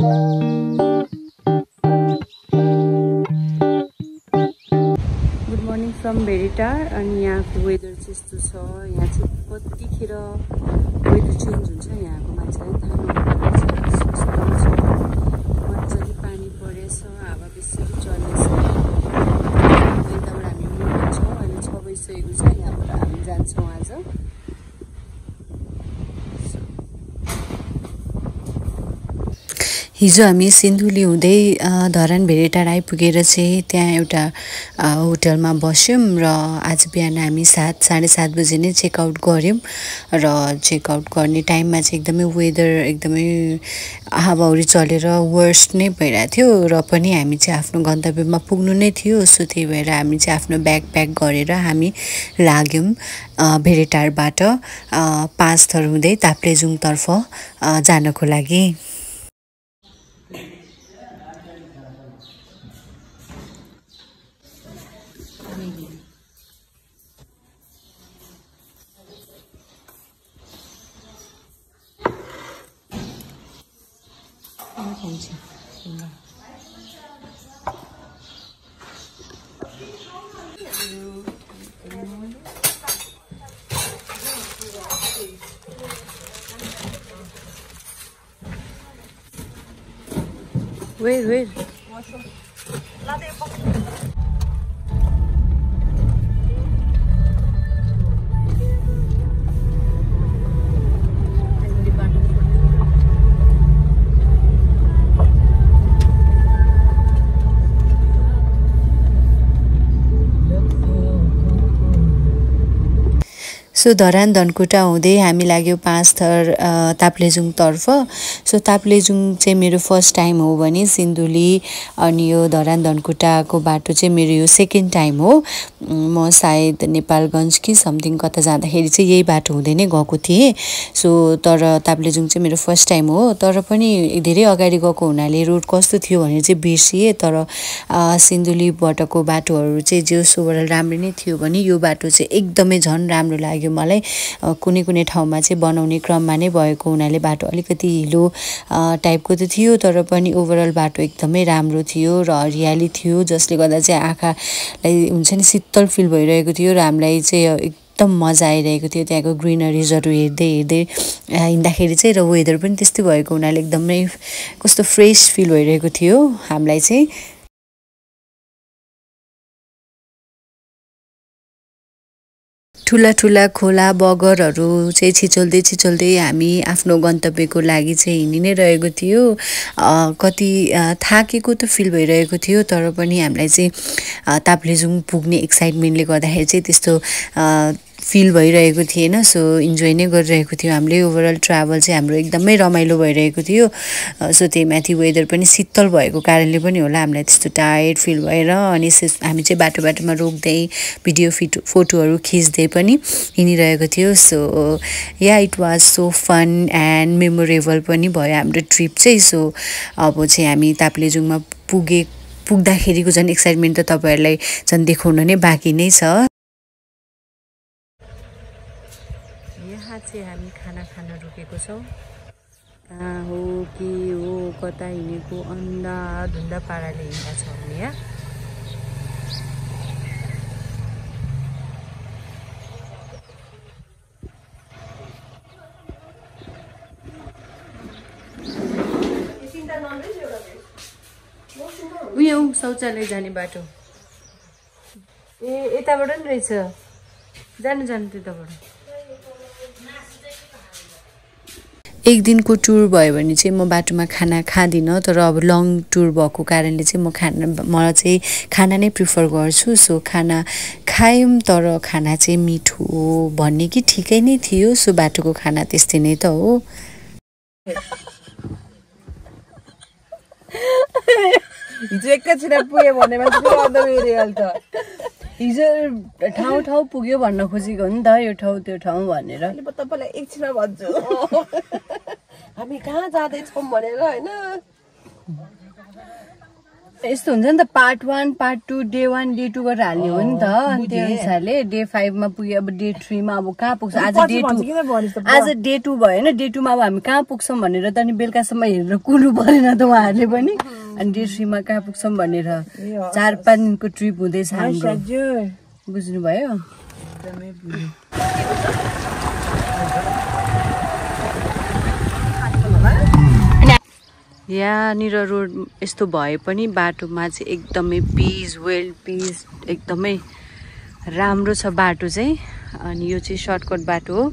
Good morning from भेरिटार। अनि यहाँको weather चाहिँ यस्तो छ। यहाँ चाहिँ कतिखेर वेदर चेन्ज हुन्छ यहाँको मान्छेलाई थाहा नहुन्छ। मजाले पानी परेछ, हावा बेसी चल्दैछ। यताबाट हामी मुभमेन्ट छौँ। अहिले 6 बजिसकेको छ। यहाँबाट हामी जान्छौँ आज। हिजो हामी सिन्धुली हुँदै धरान भेरिटार आइपुगेर चाहिँ त्यहाँ एउटा होटलमा बस्यौँ र आज बिहान हामी 7-7:30 बजे नै चेकआउट गऱ्यौँ। र चेकआउट गर्ने टाइममा चाहिँ एकदमै वेदर एकदमै हावाहुरी चलेर वर्स्ट नै भइरहेको थियो र पनि हामी चाहिँ आफ्नो गन्तव्यमा पुग्नु नै थियो। सो त्यही भएर हामी चाहिँ आफ्नो ब्याग प्याक गरेर हामी लाग्यौँ भेरिटारबाट पाँचथर हुँदै ताप्लेजुङतर्फ जानको लागि। Wait. सो धरान धनकुटा हुँदै हामी लाग्यो पाँचथर ताप्लेजुङतर्फ। सो ताप्लेजुङ चाहिँ मेरो फर्स्ट टाइम हो भने सिन्धुली अनि यो धरान धनकुटाको बाटो चाहिँ मेरो यो सेकेन्ड टाइम हो। म सायद नेपालगञ्ज कि समथिङ कता जाँदाखेरि चाहिँ यही बाटो हुँदै नै गएको थिएँ। सो तर ताप्लेजुङ चाहिँ मेरो फर्स्ट टाइम हो। तर पनि धेरै अगाडि गएको हुनाले रोड कस्तो थियो भनेर चाहिँ बिर्सिएँ। तर सिन्धुलीबाटको बाटोहरू चाहिँ जे ओभरअल राम्रो नै थियो भने यो बाटो चाहिँ एकदमै झन् राम्रो लाग्यो मलाई। कुनै ठाउँमा चाहिँ बनाउने क्रममा नै भएको हुनाले बाटो अलिकति हिलो टाइपको त थियो, तर पनि ओभरअल बाटो एकदमै राम्रो थियो र हरियाली थियो, जसले गर्दा चाहिँ आँखालाई हुन्छ नि शीतल फिल भइरहेको थियो र हामीलाई चाहिँ एकदम मजा आइरहेको थियो त्यहाँको ग्रिनरिजहरू हेर्दै हिँड्दाखेरि चाहिँ। र वेदर पनि त्यस्तै भएको हुनाले एकदमै कस्तो फ्रेस फिल भइरहेको थियो हामीलाई चाहिँ। ठुला खोला बगरहरू चाहिँ छिचोल्दै हामी आफ्नो गन्तव्यको लागि चाहिँ हिँडि नै रहेको थियो। कति थाकेको त फिल भइरहेको थियो, तर पनि हामीलाई चाहिँ ताप्लेजुङ पुग्ने एक्साइटमेन्टले गर्दाखेरि चाहिँ त्यस्तो फिल भइरहेको थिएन। सो इन्जोय नै गरिरहेको थियो हामीले। ओभरअल ट्राभल चाहिँ हाम्रो एकदमै रमाइलो भइरहेको थियो। सो त्यही माथि वेदर पनि शीतल भएको कारणले पनि होला हामीलाई त्यस्तो टायर्ड फिल भएर अनि हामी चाहिँ बाटोमा रोक्दै भिडियो फोटोहरू खिच्दै पनि हिँडिरहेको थियो। So yeah it was so fun and memorable पनि भयो हाम्रो ट्रिप चाहिँ। सो अब चाहिँ हामी ताप्लेजुङमा पुग्दाखेरिको झन् एक्साइटमेन्ट त तपाईँहरूलाई झन् देखाउन नै बाँकी नै छ। यहाँ चाहिँ हामी खाना खान रुकेको छौँ। कहाँ हो के हो कता हिँडेको अन्धाधुन्दा पाराले हिँडेका छौँ हामी यहाँ। उयो शौचालय जाने बाटो यताबाट नि रहेछ। जानु त्यताबाट। एक दिनको टुर भयो भने चाहिँ म बाटोमा खाना खाँदिनँ, तर अब लङ टुर भएको कारणले चाहिँ मलाई चाहिँ खाना नै प्रिफर गर्छु। सो खाना खायौँ, तर खाना चाहिँ मिठो भन्ने कि ठिकै नै थियो। सो बाटोको खाना त्यस्तै नै त हो। हिजो एकैछिन पुग्यो भनेमा चाहिँ हिजो ठाउँ पुग्यो भन्न खोजेको हो नि त, यो ठाउँ त्यो ठाउँ भनेर। तपाईँलाई एकछिन भन्छु हामी कहाँ जाँदैछौँ भनेर होइन। यस्तो हुन्छ नि त पार्ट 1 पार्ट 2 डे 1 डे 2 गरेर हाल्ने हो नि त अनि त्यो हिसाबले डे 5 मा पुग्यो अब डे 3 मा अब कहाँ पुग्छ आज डे 2 भएन डे 2 मा अब हामी कहाँ पुग्छौँ भनेर त अनि बेलुकासम्म हेरेर कुर्नु परेन त उहाँहरूले पनि अनि डे 3 मा कहाँ पुग्छौँ भनेर 4-5 दिनको ट्रिप हुँदैछ हाम्रो बुझ्नुभयो यहाँनिर रोड यस्तो भए पनि बाटोमा चाहिँ एकदमै पिस वेल पिस एकदमै राम्रो छ बाटो चाहिँ अनि यो चाहिँ सर्टकट बाटो हो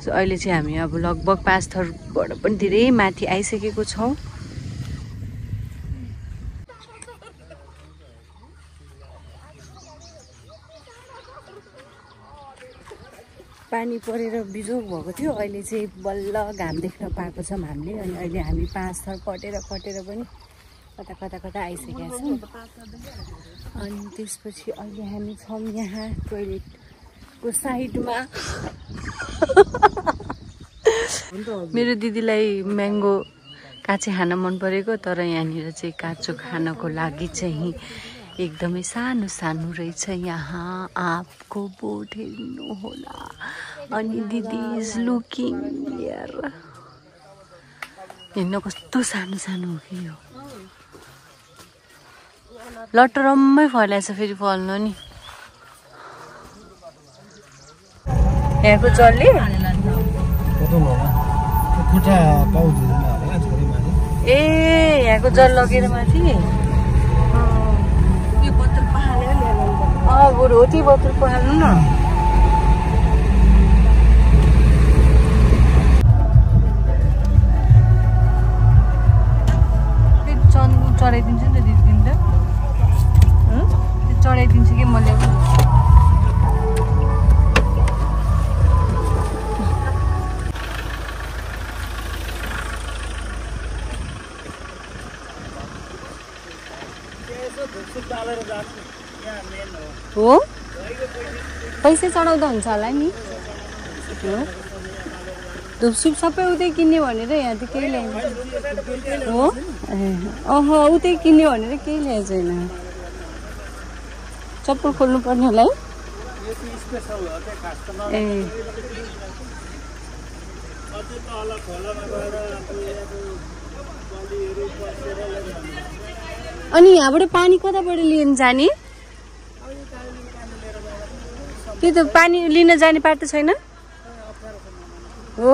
सो अहिले चाहिँ हामी अब लगभग 5 थरबाट पनि धेरै माथि आइसकेको छौँ पानी परेर बिजोग भएको थियो अहिले चाहिँ बल्ल घाम देख्न पाएको छौँ हामीले अनि अहिले हामी 5 थर कटेर पनि कता आइसकेका छौँ अनि त्यसपछि अहिले हामी छौँ यहाँ टोइलेटको साइडमा मेरो दिदीलाई म्याङ्गो काँचै खान मन परेको तर यहाँनिर चाहिँ काँचो खानको लागि चाहिँ एकदमै सानो रहेछ यहाँ आपको बोट हेर्नु होला अनि दिदी इज लुकिङ यार हेर्न कस्तो सानो हो कि यो लटरम्मै फैलाएछ फेरि फल्नु नि यहाँको जलले ए यहाँको जल लगेर माथि बरु हो त्यही बोतल पहाल्नु न चन्दु चढाइदिन्छु नि त दिदी त चढाइदिन्छु कि मैले हो पैसा चढाउँदा हुन्छ होला नि धुपसुप सबै उतै किन्ने भनेर यहाँ त केही ल्याएन हो अह उतै किन्ने भनेर केही ल्याएको छैन चप्पल खोल्नु पर्ने होला है ए अनि यहाँबाट पानी कताबाट लिन जाने त्यही त पानी लिन जाने बाटो छैन हो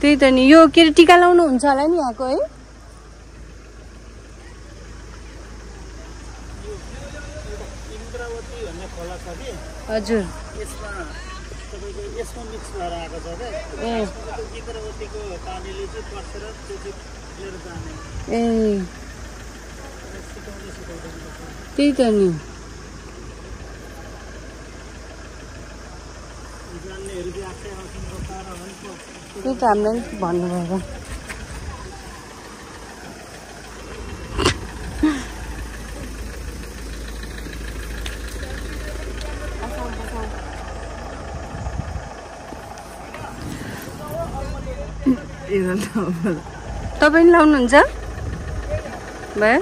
त्यही त नि यो के टीका लाउनु हुन्छ होला नि यहाँको है हजुर यसमा मिक्स भएर आएको छ के ए इन्द्रवतीको पानीले चाहिँ पसेर त्यो चाहिँ लिएर जाने ए त्यही त नि जान्नेहरु चाहिँ आफै आउँछन् रोकाएर हुन्छ त्यही त हामीलाई भन्नुभयो तपाईँ लाउनुहुन्छ भयो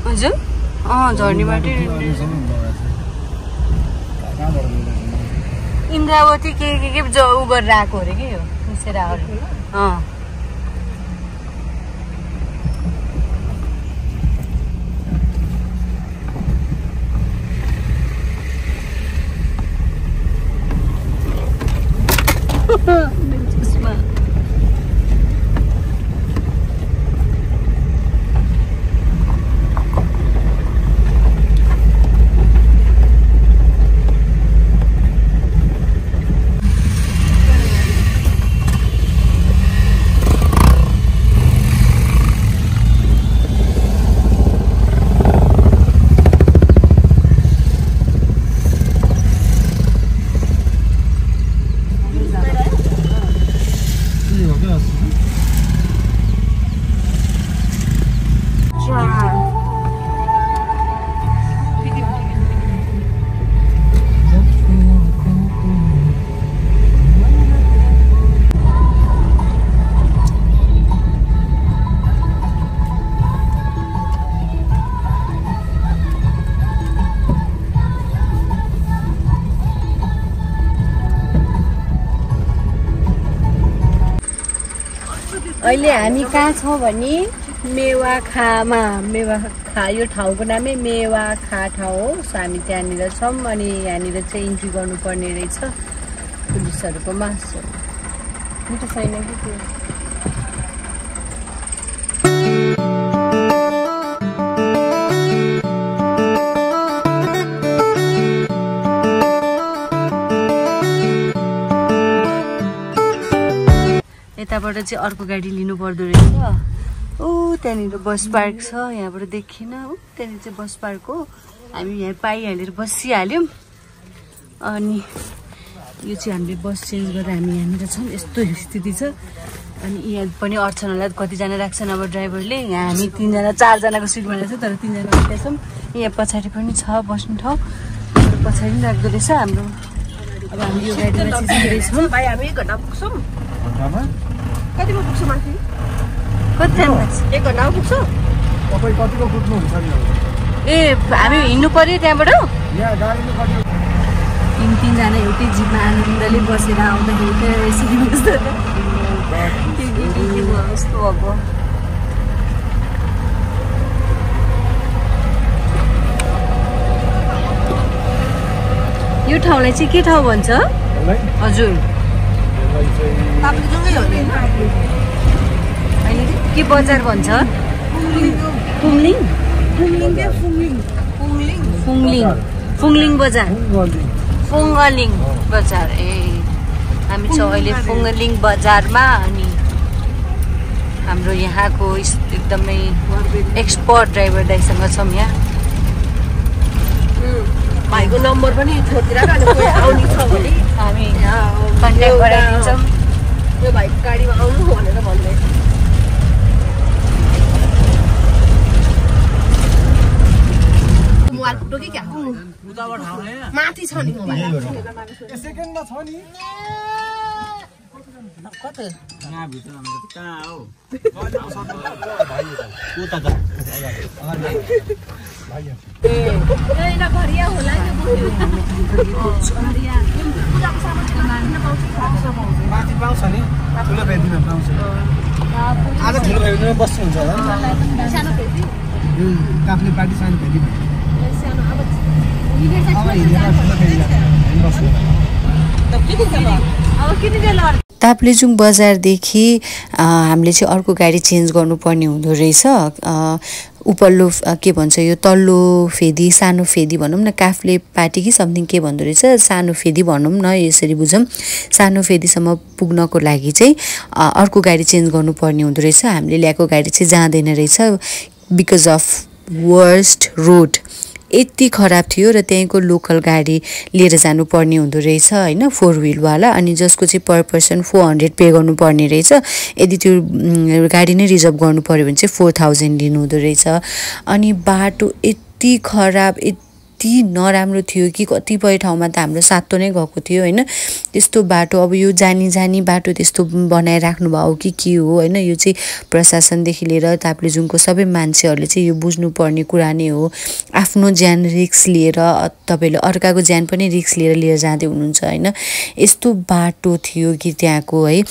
हजुर झर्नीबाटै इन्द्रावती के उ गरेर आएको अरे कि यो मिसेर आएको अहिले हामी कहाँ छौँ भने मेवाखामा मेवाखा यो ठाउँको नामै मेवाखा ठाउँ हो। सो हामी त्यहाँनिर छौँ अनि यहाँनिर चाहिँ इन्ट्री गर्नुपर्ने रहेछ पुलिसहरूको मासु मिठो छैन कि त्यो यताबाट चाहिँ अर्को गाडी लिनु पर्दो रहेछ। ऊ त्यहाँनिर बस पार्क छ यहाँबाट देखिन हो त्यहाँनिर चाहिँ बस पार्क हो। हामी यहाँ पाइहालेर बसिहाल्यौँ अनि यो चाहिँ हामीले बस चेन्ज गरेर हामी यहाँनिर छौँ। यस्तो स्थिति छ अनि यहाँ पनि अड्छन् होला कतिजना राख्छन् अब ड्राइभरले। यहाँ हामी 3जना 4जनाको सिट बनाएको छ तर 3जना उठ्दैछौँ। यहाँ पछाडि पनि छ बस्ने ठाउँ पछाडि पनि राख्दो रहेछ हाम्रो। अब हामी यो गाडीमा चिसिँदैछौँ। भाइ हामी 1 घन्टा पुग्छौँ। कतिमा पुग्छ माथि? कति टाइम लाग्छ? 1 घन्टामा पुग्छ। तपाईँ कतिको पुग्नुहुन्छ नि? ए हामी हिँड्नु पर्यो त्यहाँबाट? यहाँ गाडीले कति 3जना एउटै जिपमा आनन्दले बसेर आउँदाखेरि त यसरी बस्दा त के भयो यस्तो अब। यो ठाउँलाई चाहिँ के ठाउँ भन्छ? हजुर के बजार भन्छ? फुङलिङ बजार फुङलिङ बजार। ए हामी छौँ अहिले फुङलिङ बजारमा अनि हाम्रो यहाँको एकदमै एक्सपर्ट ड्राइभर दाइसँग छौँ। यहाँ भाइको नम्बर पनि छोडिदिएर कोही आउने छ भने हामी कन्ट्याक्ट गराइदिन्छौँ। यो भाइको गाडीमा आउनु भनेर भन्दै मोबाइल फुटो कि क्या माथि छ नि मोबाइल सेकेन्डमा छ नि कता यहाँ भित्र हाम्रो कहाँ हो माथि पाउँछ नि ठुलो भेदीमा पाउँछ। आज ठुलो भेदीमा बस्नुहुन्छ होला यो काफ्ले पार्टी सानो भेदी ताप्लेजुङ बजारदेखि हामीले चाहिँ अर्को गाडी चेन्ज गर्नुपर्ने हुँदो रहेछ। उपल्लो के भन्छ यो तल्लो फेदी सानो फेदी भनौँ न काफ्ले पार्टी कि समथिङ के भन्दो रहेछ सानो फेदी भनौँ न यसरी बुझौँ। सानो फेदीसम्म पुग्नको लागि चाहिँ अर्को गाडी चेन्ज गर्नुपर्ने हुँदो रहेछ। हामीले ल्याएको गाडी चाहिँ जाँदैन रहेछ बिकज अफ वर्स्ट रोड यति खराब थियो र त्यहीँको लोकल गाडी लिएर जानुपर्ने हुँदो रहेछ होइन 4 व्हिलवाला अनि जसको चाहिँ पर पर्सन 400 पे गर्नुपर्ने रहेछ। यदि त्यो गाडी नै रिजर्भ गर्नु पर्यो भने चाहिँ 4000 लिनुहुँदो रहेछ। अनि बाटो यति खराब यति नराम्रो थियो कि कतिपय ठाउँमा त हाम्रो सातो नै गएको थियो होइन। त्यस्तो बाटो अब यो जानी बाटो त्यस्तो बनाइराख्नु भयो कि के हो होइन। यो चाहिँ प्रशासनदेखि लिएर ताप्लेजुङको सबै मान्छेहरूले चाहिँ यो बुझ्नुपर्ने कुरा नै हो। आफ्नो ज्यान रिस्क लिएर तपाईँले अर्काको ज्यान पनि रिस्क लिएर जाँदै हुनुहुन्छ होइन। यस्तो बाटो थियो कि त्यहाँको है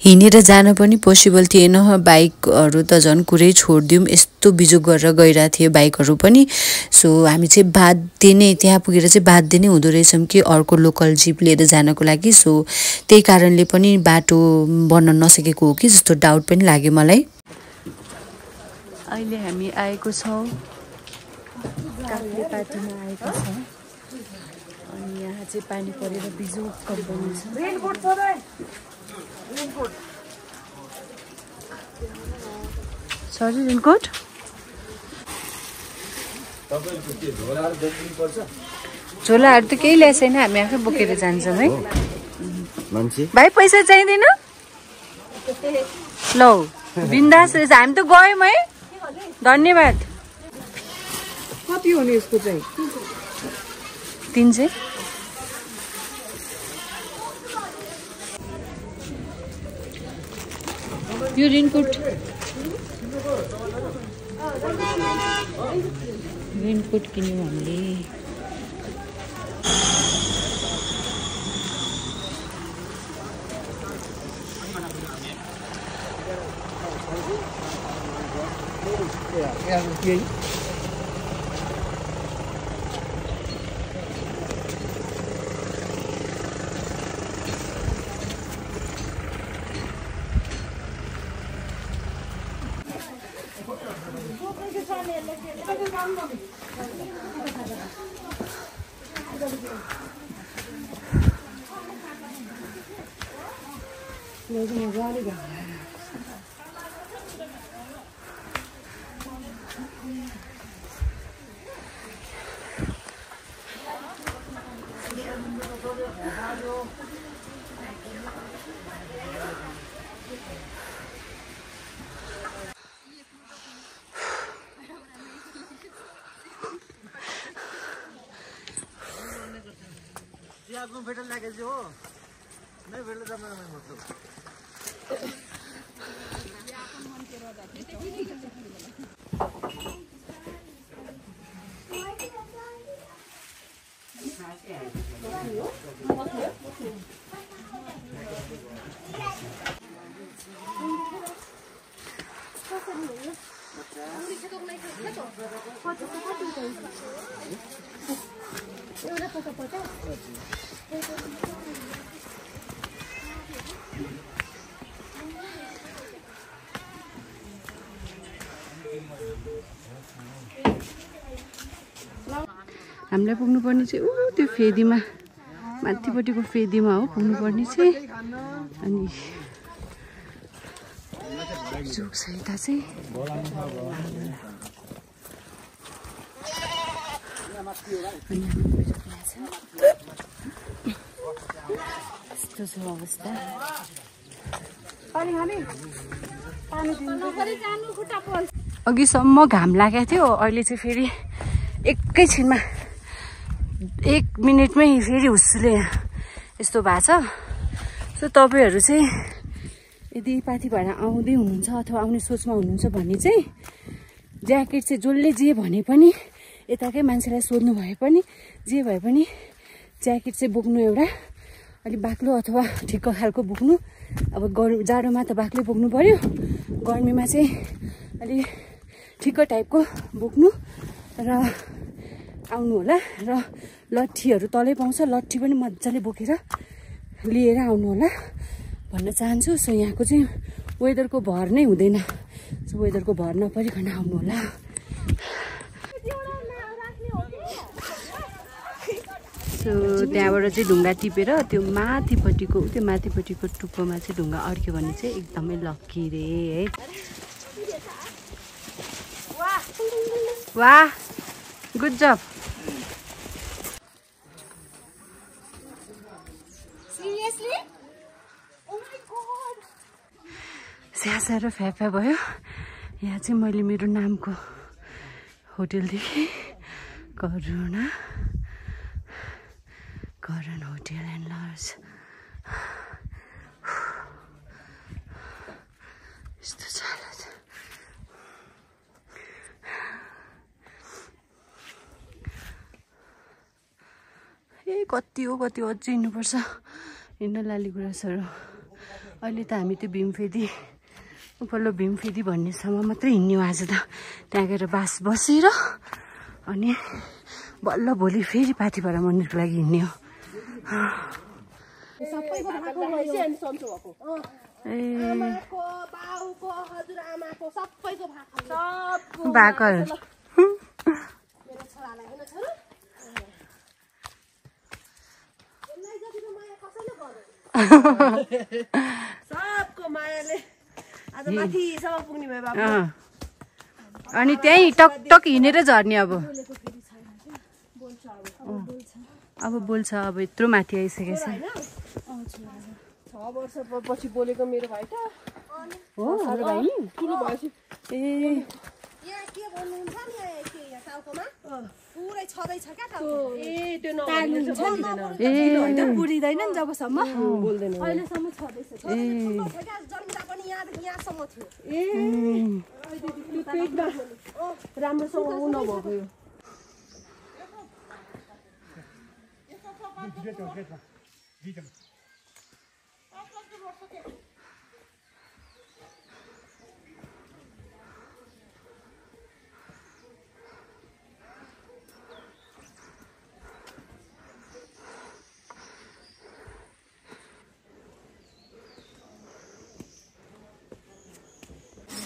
हिँडेर जान पनि पोसिबल थिएन। बाइकहरू त झन् कुरै छोडिदिउँ यस्तो बिजोग गरेर गइरहेको थियो बाइकहरू पनि। सो हामी चाहिँ बाध्य नै त्यहाँ पुगेर चाहिँ बाध्य नै हुँदो रहेछौँ कि अर्को लोकल जिप लिएर जानको लागि। सो त्यही कारणले पनि बाटो बन्न नसकेको हो कि जस्तो डाउट पनि लाग्यो मलाई। अहिले हामी आएको छौँ काफ्ले पार्टीमा आएको छौँ अनि यहाँ चाहिँ पानी परेर बिजोग कम्पनी छ। सरी रेनकोट झोलाहरू त केही ल्याएको छैन हामी आफै बोकेर जान्छौँ है। भाइ पैसा चाहिँदैन लौ बिन्दास रहेछ हामी त गयौँ है धन्यवाद। कति हो नि यसको चाहिँ 300 यो रेनकोट किन्यौँ हामीले। यही आपको भेटल लागे जो हो नहीं भेटल त मलाई मतलब हामीलाई पुग्नुपर्ने चाहिँ त्यो फेदीमा माथिपट्टिको फेदीमा हो पुग्नुपर्ने चाहिँ अनि जोक सहित चाहिँ यस्तो छ अवस्था अघिसम्म घाम लागेको थियो अहिले चाहिँ फेरि एकैछिनमा 1 मिनेटमै फेरि हुस्सुले यस्तो भएको छ सो तपाईहरु चाहिँ यदि पाथी भएर आउँदै हुनुहुन्छ अथवा आउने सोचमा हुनुहुन्छ भने चाहिँ ज्याकेट चाहिँ जसले जे भने पनि यताकै मान्छेलाई सोध्नु भए पनि जे भए पनि ज्याकेट चाहिँ बोक्नु एउटा अलि बाक्लो अथवा ठिक्क खालको बोक्नु अब जाडोमा त बाक्लै बोक्नु पर्यो गर्मीमा चाहिँ अलि ठिक्क टाइपको बोक्नु र आउनु होला र लट्ठीहरु तलै पाउँछ लट्ठी पनि मज्जाले बोकेर लिएर आउनु होला भन्न चाहन्छु सो यहाँको चाहिँ वेदरको भर नै हुँदैन सो वेदरको भर नपरिकन आउनु होला सो त्यहाँबाट चाहिँ ढुङ्गा टिपेर त्यो माथिपट्टिको टुप्पोमा चाहिँ ढुङ्गा अड्क्यो भने चाहिँ एकदमै लक्की रे है वाह गुड जब स्यासा र फ्याफा भयो यहाँ चाहिँ मैले मेरो नामको होटल देखेँ करण होटल एन्ड लज यस्तो छ कति हो अझै हिँड्नुपर्छ हिँड्न लालीगुराँसहरू अहिले त हामी त्यो भीमफेदी उपल्लो भीमफेदी भन्नेसम्म मात्रै हिँड्यौँ आज त त्यहाँ गएर बसेर अनि बल्ल भोलि फेरि पाथिभरा मन्दिरको लागि हिँड्ने हो सबको मायाले आज माथिसम्म पुग्ने भयो बाबु अनि त्यही टकटक हिँडेर झर्ने अब बोल्छ अब यत्रो माथि आइसकेछ 6 वर्ष पछि बोलेको मेरो भाइ त हो हाम्रो भाइ नि ठुलो भएपछि ए यहाँ के भन्नुहुन्छ नि यहाँ टाउकोमा पुरै छदै छ क्या टाउको ए त्यो नभन्छ पुरिदैन नि जबसम्म बोल्दैन अहिलेसम्म छदैछ जन्मिँदा पनि यहाँदेखि यहाँसम्म थियो ए पेटमा राम्रोसँग उ नभएको यो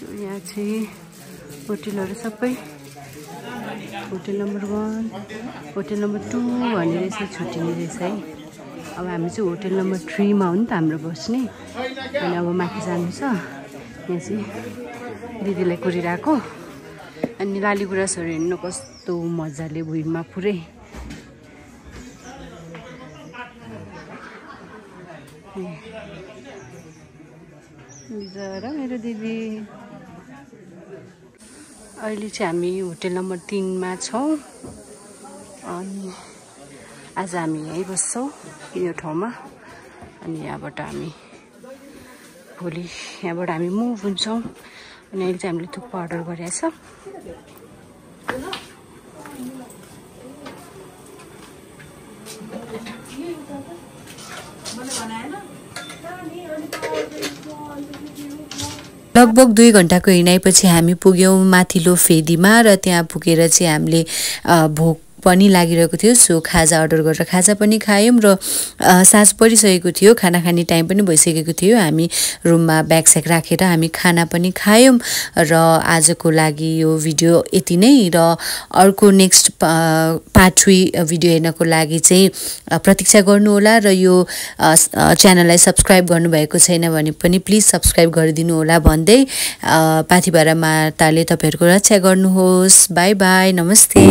यहाँ चाहिँ होटेलहरू सबै होटेल नम्बर 1 होटेल नम्बर 2 भनेर यसरी छुट्टिने रहेछ है। अब हामी चाहिँ होटेल नम्बर 3 मा हो नि त हाम्रो बस्ने अनि अब माथि जानु छ। यहाँ चाहिँ दिदीलाई कुरिरहेको अनि लालीगुराँसहरू हेर्नु कस्तो मजाले भुइँमा पुरै जरा मेरो दिदी। अहिले चाहिँ हामी होटेल नम्बर 3 मा छौँ अनि आज हामी यहीँ बस्छौँ यो ठाउँमा अनि यहाँबाट हामी भोलि यहाँबाट हामी मुभ हुन्छौँ अनि अहिले चाहिँ हामीले थुक्पा अर्डर गरेको छ। लगभग 2 घण्टाको हिँडाइपछि हामी पुग्यौँ माथिल्लो फेदीमा र त्यहाँ पुगेर चाहिँ हामीले भोक पनि लागिरहेको थियो। सो खाजा अर्डर गरेर खाजा पनि खायौँ र साँझ परिसकेको थियो, खाना खाने टाइम पनि भइसकेको थियो। हामी रुममा ब्याग स्याग राखेर हामी खाना पनि खायौँ र आजको लागि यो भिडियो यति नै र अर्को नेक्स्ट पार्ट 3 भिडियो हेर्नको लागि चाहिँ प्रतीक्षा गर्नुहोला र यो च्यानललाई सब्स्क्राइब गर्नुभएको छैन भने पनि प्लिज सब्स्क्राइब गरिदिनु होला भन्दै पाथिभरा माताले तपाईँहरूको रक्षा गर्नुहोस्। बाई बाई, नमस्ते।